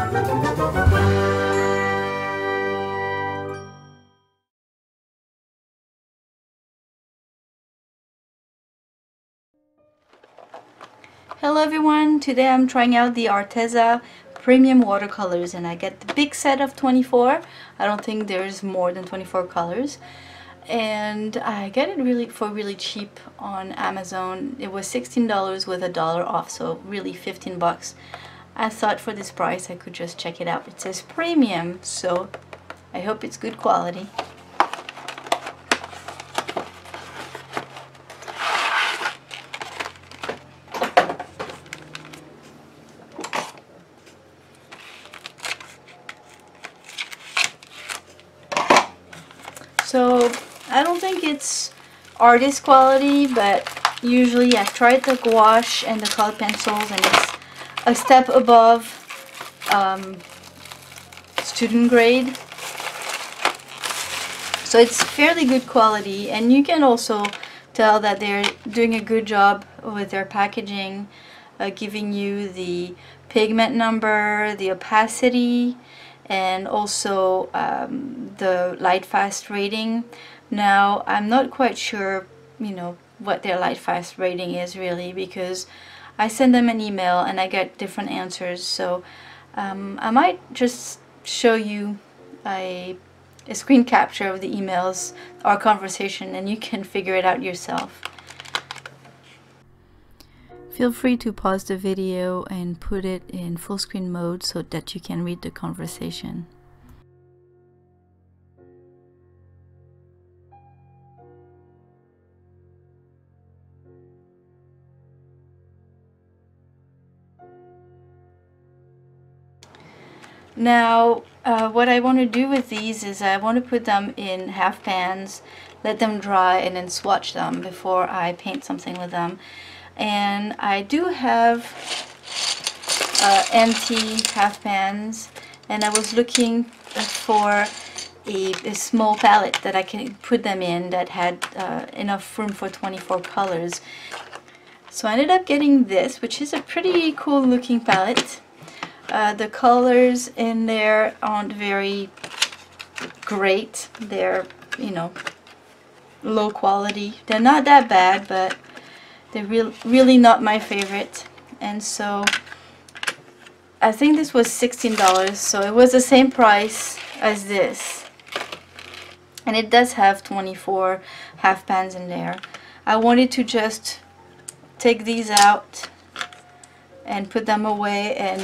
Hello everyone, today I'm trying out the Arteza Premium Watercolors and I get the big set of 24. I don't think there's more than 24 colors. And I get it really cheap on Amazon. It was $16 with $1 off, so really 15 bucks. I thought for this price I could just check it out. It says premium, so I hope it's good quality. So I don't think it's artist quality, but usually I've tried the gouache and the colored pencils and it's a step above student grade. So it's fairly good quality, and you can also tell that they're doing a good job with their packaging, giving you the pigment number, the opacity, and also the light fast rating. Now I'm not quite sure, you know, what their light fast rating is really, because I send them an email and I get different answers. So I might just show you a screen capture of the emails, our conversation, and you can figure it out yourself. Feel free to pause the video and put it in full screen mode so that you can read the conversation. Now, what I want to do with these is I want to put them in half pans, let them dry, and then swatch them before I paint something with them. And I do have empty half pans, and I was looking for a small palette that I can put them in that had enough room for 24 colors. So I ended up getting this, which is a pretty cool looking palette. The colors in there aren't very great. They're, you know, low quality. They're not that bad, but they're really not my favorite. And so I think this was $16, so it was the same price as this. And it does have 24 half pans in there. I wanted to just take these out and put them away and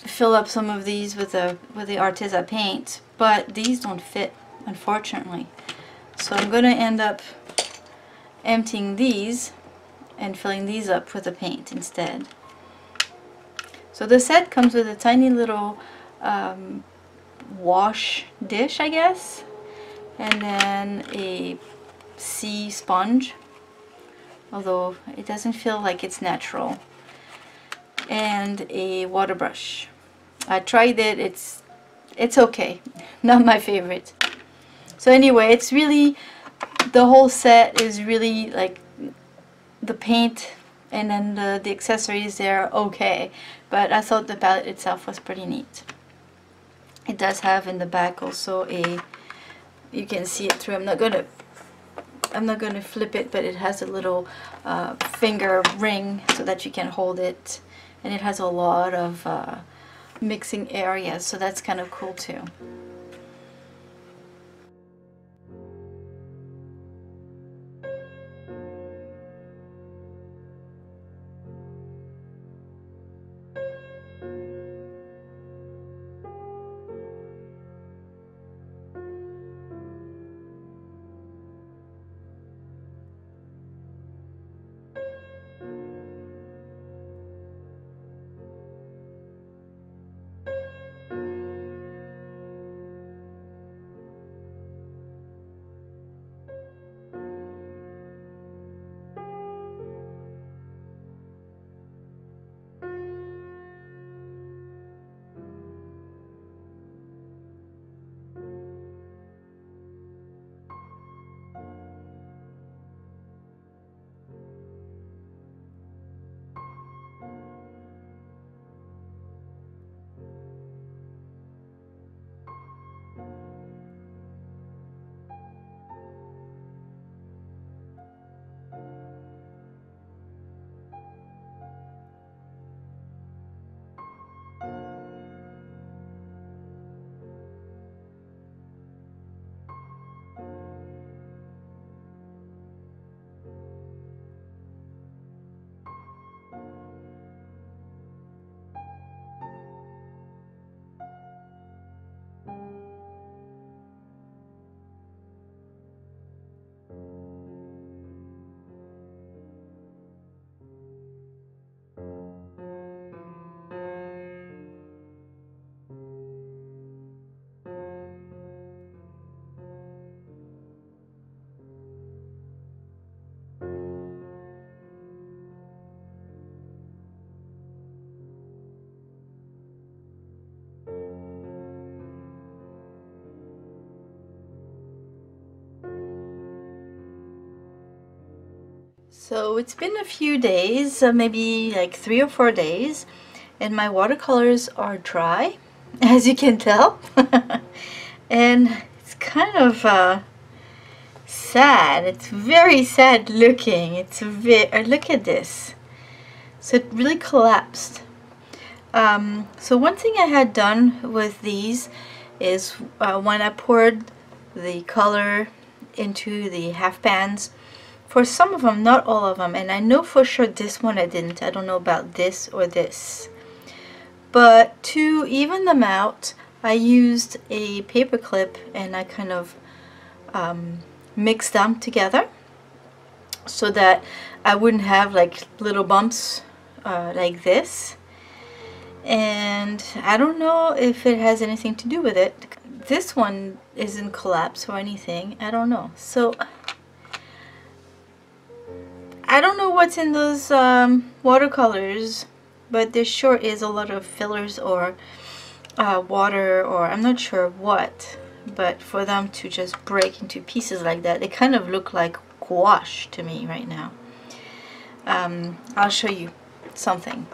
fill up some of these with the Arteza paint, but these don't fit, unfortunately. So I'm going to end up emptying these and filling these up with the paint instead. So the set comes with a tiny little wash dish, I guess, and then a sea sponge, although it doesn't feel like it's natural, and a water brush. I tried it, it's okay, not my favorite. So anyway, it's really, the whole set is really like the paint and then the accessories there, okay, but I thought the palette itself was pretty neat. It does have in the back also a, you can see it through, I'm not gonna flip it, but it has a little finger ring so that you can hold it, and it has a lot of mixing areas, so that's kind of cool too. So it's been a few days, maybe like 3 or 4 days, and my watercolors are dry, as you can tell. And it's kind of sad. It's very sad looking. Look at this. So it really collapsed. So one thing I had done with these is when I poured the color into the half pans, for some of them, not all of them, and I know for sure this one I didn't. I don't know about this or this. But to even them out, I used a paper clip and I kind of mixed them together so that I wouldn't have like little bumps like this. And I don't know if it has anything to do with it. This one isn't collapsed or anything. I don't know. So I don't know what's in those watercolors, but there sure is a lot of fillers or water, or I'm not sure what, but for them to just break into pieces like that, they kind of look like gouache to me right now. I'll show you something.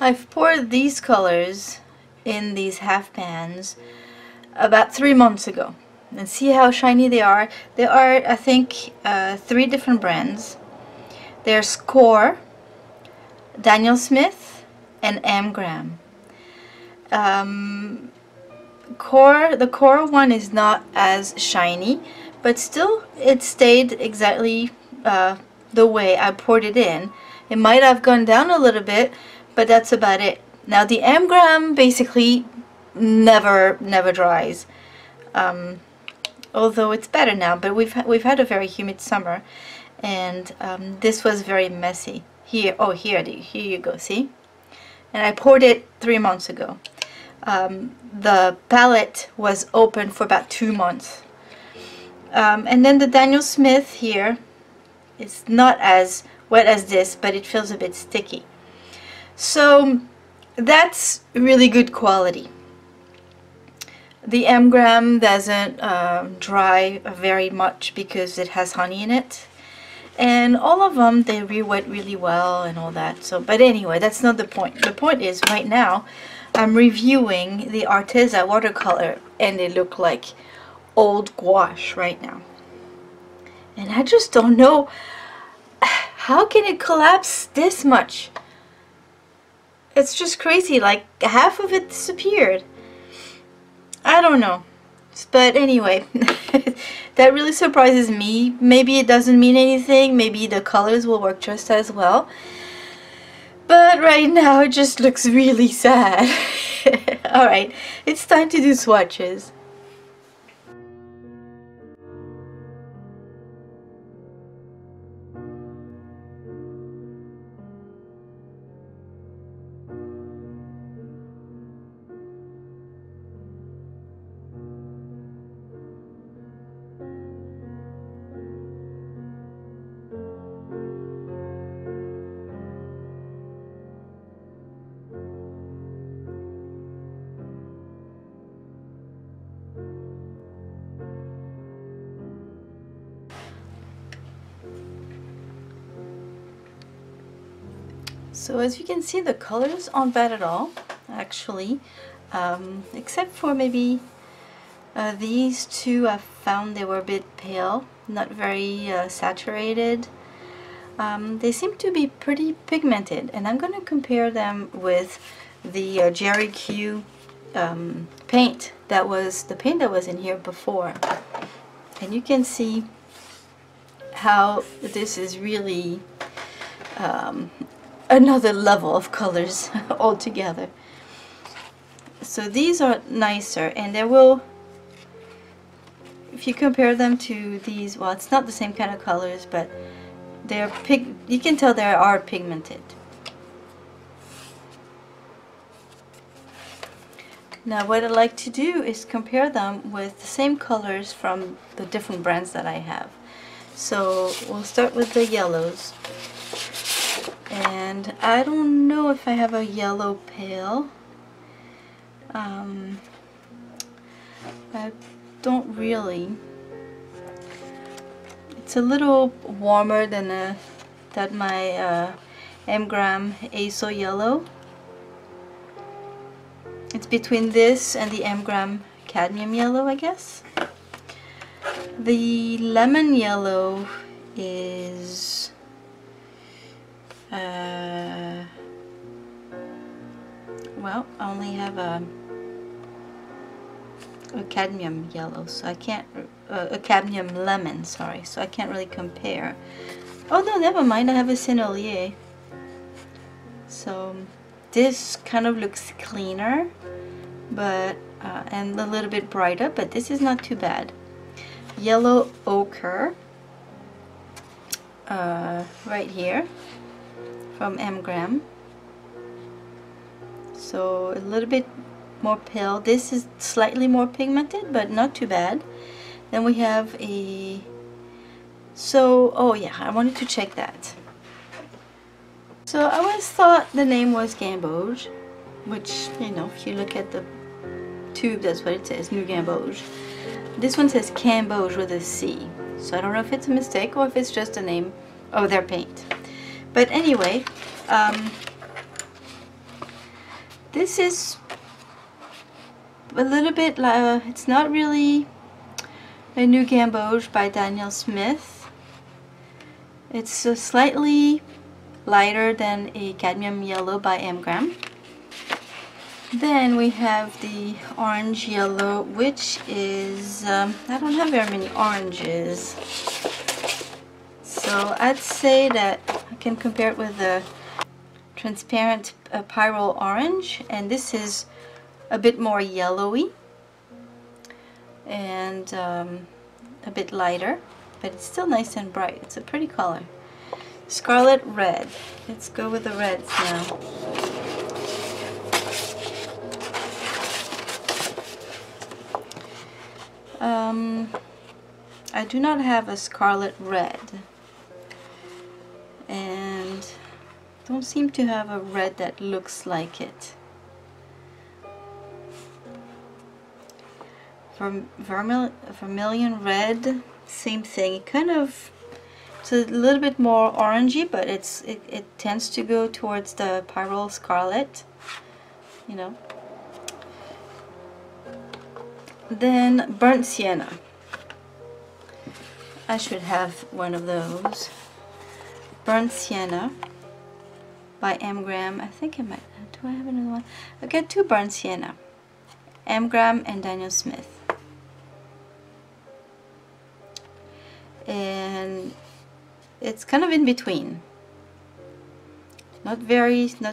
I've poured these colors in these half pans about 3 months ago. And see how shiny they are. There are, I think, 3 different brands. There's Score, Daniel Smith, and Amgram. The Core one is not as shiny, but still it stayed exactly the way I poured it in. It might have gone down a little bit, but that's about it. Now the Amgram basically never dries. Although it's better now, but we've had a very humid summer, and this was very messy. Here you go, see? And I poured it 3 months ago. The palette was open for about 2 months. And then the Daniel Smith here is not as wet as this, but it feels a bit sticky. So that's really good quality. The Amgram doesn't dry very much because it has honey in it, and all of them, they re-wet really well and all that. So, but anyway, that's not the point. The point is, right now I'm reviewing the Arteza watercolor, and they look like old gouache right now, and I just don't know how can it collapse this much. It's just crazy. Like half of it disappeared. I don't know, but anyway, that really surprises me. Maybe it doesn't mean anything. Maybe the colors will work just as well. But right now it just looks really sad. Alright, it's time to do swatches. So as you can see, the colors aren't bad at all, actually, except for maybe these two. I found they were a bit pale, not very saturated. They seem to be pretty pigmented, and I'm going to compare them with the Jerry Q paint. That was the paint that was in here before, and you can see how this is really another level of colors altogether. So these are nicer, and they will, if you compare them to these, well, it's not the same kind of colors, but they're you can tell they are pigmented. Now what I like to do is compare them with the same colors from the different brands that I have. So we'll start with the yellows. And I don't know if I have a yellow pale. I don't really. It's a little warmer than my M-Gram Azo Yellow. It's between this and the M-Gram Cadmium Yellow, I guess. The Lemon Yellow is well, I only have a cadmium yellow, so I can't, a cadmium lemon, sorry, so I can't really compare. Oh no, never mind, I have a Sennelier. So this kind of looks cleaner, but and a little bit brighter, but this is not too bad. Yellow Ochre, right here, from M-Gram. So a little bit more pale. This is slightly more pigmented, but not too bad. Then we have a, so, oh yeah, I wanted to check that. So I always thought the name was Gamboge, which, you know, if you look at the tube, that's what it says, New Gamboge. This one says Camboge with a C. So I don't know if it's a mistake or if it's just a name of their paint. But anyway, this is a little bit like, it's not really a New Gamboge by Daniel Smith. It's slightly lighter than a Cadmium Yellow by M-Gram. Then we have the Orange Yellow, which is, I don't have very many oranges. So I'd say that I can compare it with the transparent Pyrrole Orange, and this is a bit more yellowy and a bit lighter, but it's still nice and bright. It's a pretty color. Scarlet Red. Let's go with the reds now. I do not have a Scarlet Red, and don't seem to have a red that looks like it. Vermilion Red, same thing. It kind of, it's a little bit more orangey, but it tends to go towards the Pyrrole Scarlet, you know. Then Burnt Sienna. I should have one of those. Burnt Sienna by M-Gram. I think I might, do I have another one? I've got two Burnt Sienna. M-Gram and Daniel Smith. And it's kind of in between. Not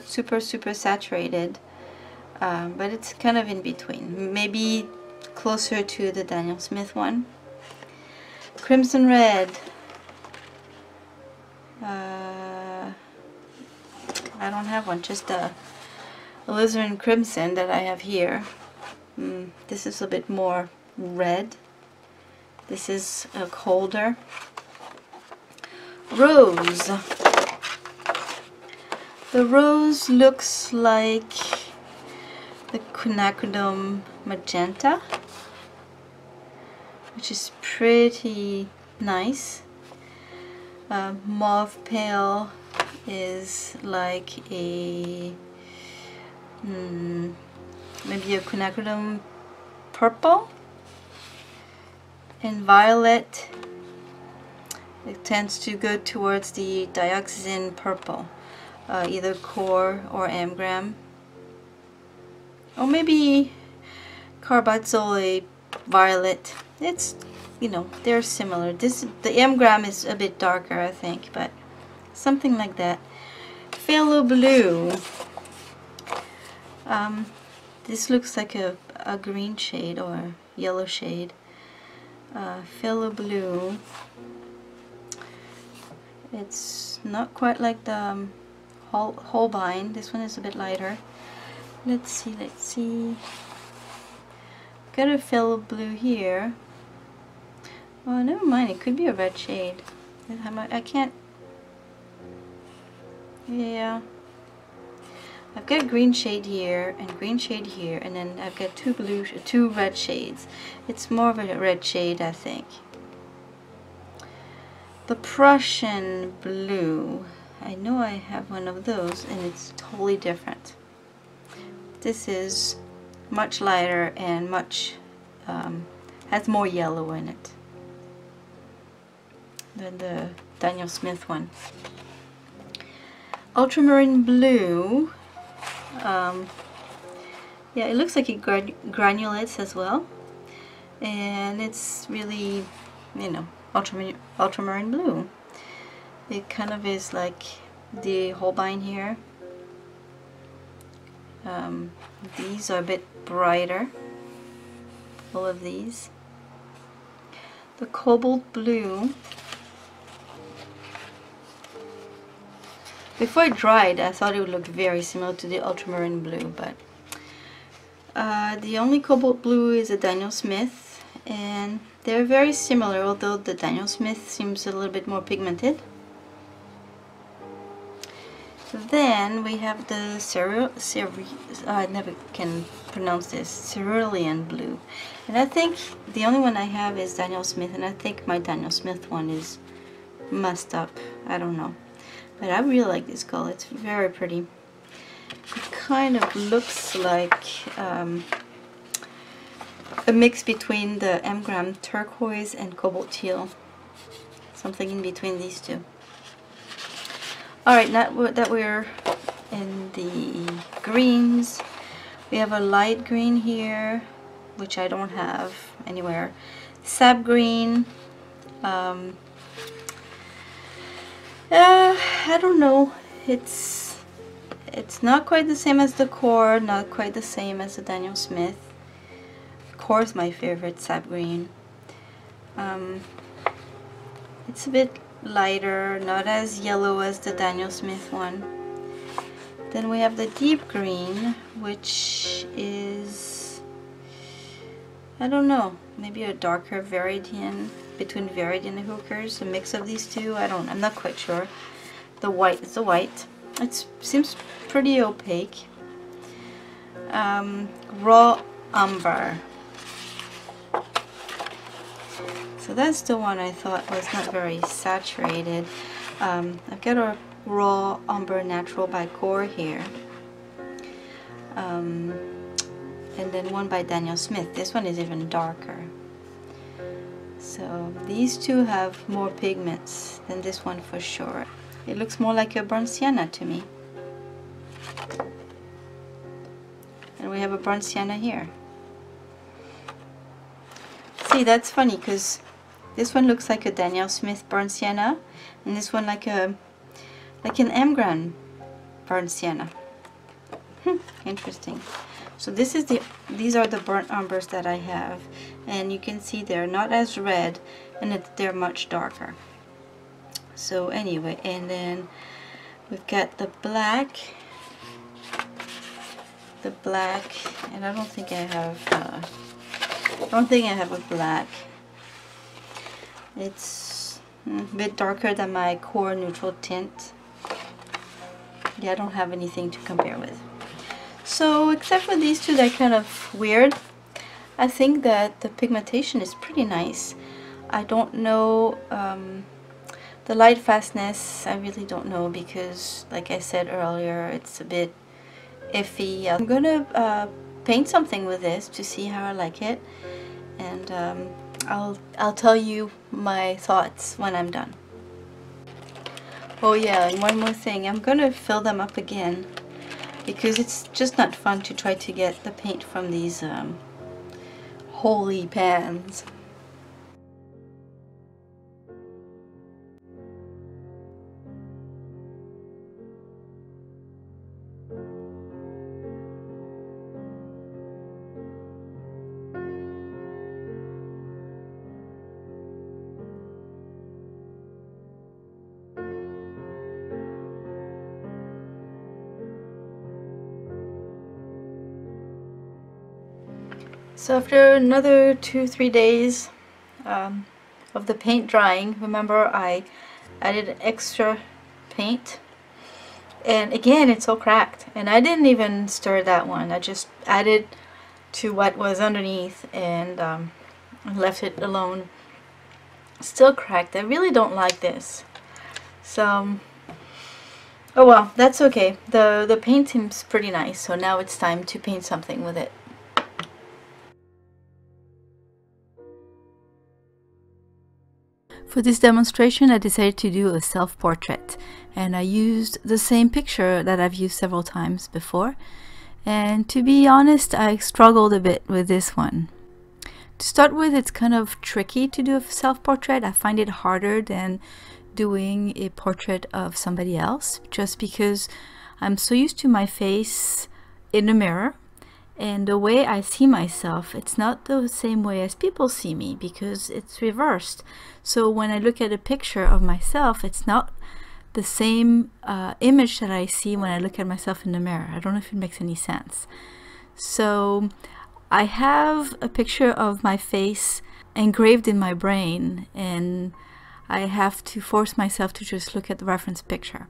super saturated, but it's kind of in between. Maybe closer to the Daniel Smith one. Crimson Red. I don't have one, just a alizarin crimson that I have here. This is a bit more red. This is a colder. Rose. The rose looks like the quinacridone magenta, which is pretty nice. Mauve pale is like a maybe a quinacridone purple, and violet, it tends to go towards the dioxazine purple, either Core or M-Gram, or maybe Carbazole violet. It's, you know, they're similar. The M-Gram is a bit darker, I think, but something like that. Phthalo Blue. This looks like a green shade or yellow shade. Phthalo Blue. It's not quite like the Holbein. This one is a bit lighter. Let's see. Got a Phthalo Blue here. Oh, never mind. It could be a red shade. I can't. Yeah. I've got a green shade here and green shade here, and then I've got two red shades. It's more of a red shade, I think. The Prussian Blue. I know I have one of those and it's totally different. This is much lighter and much has more yellow in it than the Daniel Smith one. Ultramarine Blue. Yeah, it looks like it granulates as well, and it's really, you know, ultramarine blue. It kind of is like the Holbein here. These are a bit brighter, all of these. The Cobalt Blue. Before it dried, I thought it would look very similar to the Ultramarine Blue, but the only Cobalt Blue is a Daniel Smith, and they're very similar, although the Daniel Smith seems a little bit more pigmented. Then we have the I never can pronounce this, Cerulean Blue. And I think the only one I have is Daniel Smith, and I think my Daniel Smith one is messed up. I don't know. But I really like this color. It's very pretty. It kind of looks like a mix between the M-Gram turquoise and cobalt teal. Something in between these two. Alright, now that we're in the greens, we have a light green here, which I don't have anywhere. Sap green. I don't know. It's not quite the same as the Core, not quite the same as the Daniel Smith. Core is my favorite, sap green. It's a bit lighter, not as yellow as the Daniel Smith one. Then we have the deep green, which is, I don't know, maybe a darker Viridian, between Viridian and Hookers, a mix of these two. I'm not quite sure. The white is the white. It seems pretty opaque. Raw Umber. So that's the one I thought was not very saturated. I've got a Raw Umber Natural by Core here. And then one by Daniel Smith. This one is even darker. So these two have more pigments than this one for sure. It looks more like a burnt sienna to me. And we have a burnt sienna here. See, that's funny because this one looks like a Daniel Smith burnt sienna, and this one like an M-Gram burnt sienna. Interesting. So these are the burnt umbers that I have, and you can see they're not as red, and they're much darker. So anyway, and then we've got the black, and I don't think I have a black. It's a bit darker than my Core neutral tint. Yeah, I don't have anything to compare with. So except for these two, they're kind of weird. I think that the pigmentation is pretty nice. I don't know the light fastness. I really don't know because, like I said earlier, it's a bit iffy. I'm gonna paint something with this to see how I like it, and I'll tell you my thoughts when I'm done. Oh yeah, and one more thing, I'm gonna fill them up again because it's just not fun to try to get the paint from these holy pans. So after another 2-3 days of the paint drying, remember I added extra paint, and again it's all cracked, and I didn't even stir that one. I just added to what was underneath and left it alone. Still cracked. I really don't like this. So, oh well, that's okay. The paint seems pretty nice, so now it's time to paint something with it. For this demonstration, I decided to do a self-portrait, and I used the same picture that I've used several times before. And to be honest, I struggled a bit with this one. To start with, it's kind of tricky to do a self-portrait. I find it harder than doing a portrait of somebody else, just because I'm so used to my face in a mirror. And the way I see myself, it's not the same way as people see me because it's reversed. So when I look at a picture of myself, it's not the same image that I see when I look at myself in the mirror. I don't know if it makes any sense. So I have a picture of my face engraved in my brain, and I have to force myself to just look at the reference picture.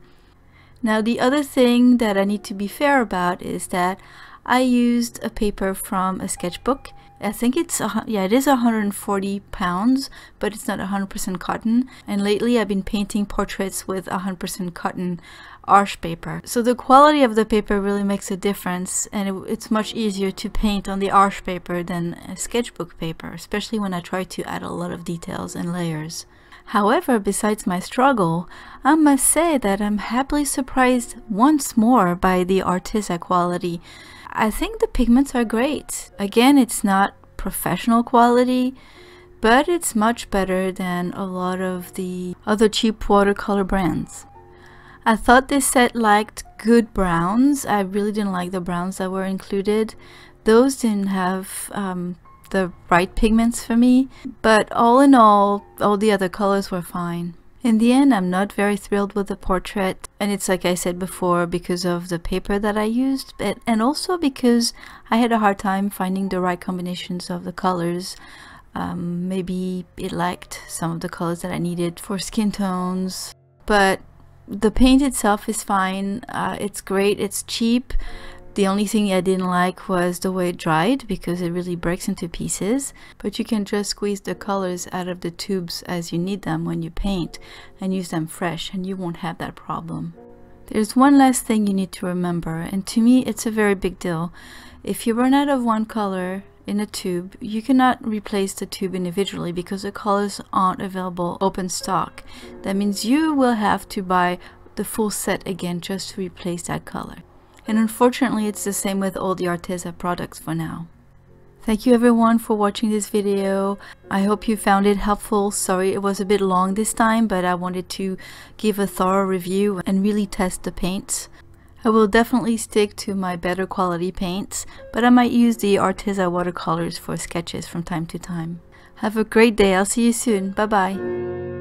Now, the other thing that I need to be fair about is that I used a paper from a sketchbook. I think it's, yeah, it is 140 pounds, but it's not 100% cotton. And lately I've been painting portraits with 100% cotton arch paper. So the quality of the paper really makes a difference, and it's much easier to paint on the arch paper than a sketchbook paper, especially when I try to add a lot of details and layers. However, besides my struggle, I must say that I'm happily surprised once more by the Arteza quality. I think the pigments are great. Again, it's not professional quality, but it's much better than a lot of the other cheap watercolor brands. I thought this set lacked good browns. I really didn't like the browns that were included. Those didn't have the right pigments for me, but all in all the other colors were fine. In the end, I'm not very thrilled with the portrait, and it's like I said before, because of the paper that I used, and also because I had a hard time finding the right combinations of the colors. Maybe it lacked some of the colors that I needed for skin tones, but the paint itself is fine. It's great, it's cheap. The only thing I didn't like was the way it dried, because it really breaks into pieces. But you can just squeeze the colors out of the tubes as you need them when you paint and use them fresh, and you won't have that problem. There's one last thing you need to remember, and to me it's a very big deal. If you run out of one color in a tube, you cannot replace the tube individually because the colors aren't available open stock. That means you will have to buy the full set again just to replace that color. And unfortunately, it's the same with all the Arteza products for now. Thank you everyone for watching this video. I hope you found it helpful. Sorry it was a bit long this time, but I wanted to give a thorough review and really test the paints. I will definitely stick to my better quality paints, but I might use the Arteza watercolors for sketches from time to time. Have a great day. I'll see you soon. Bye bye.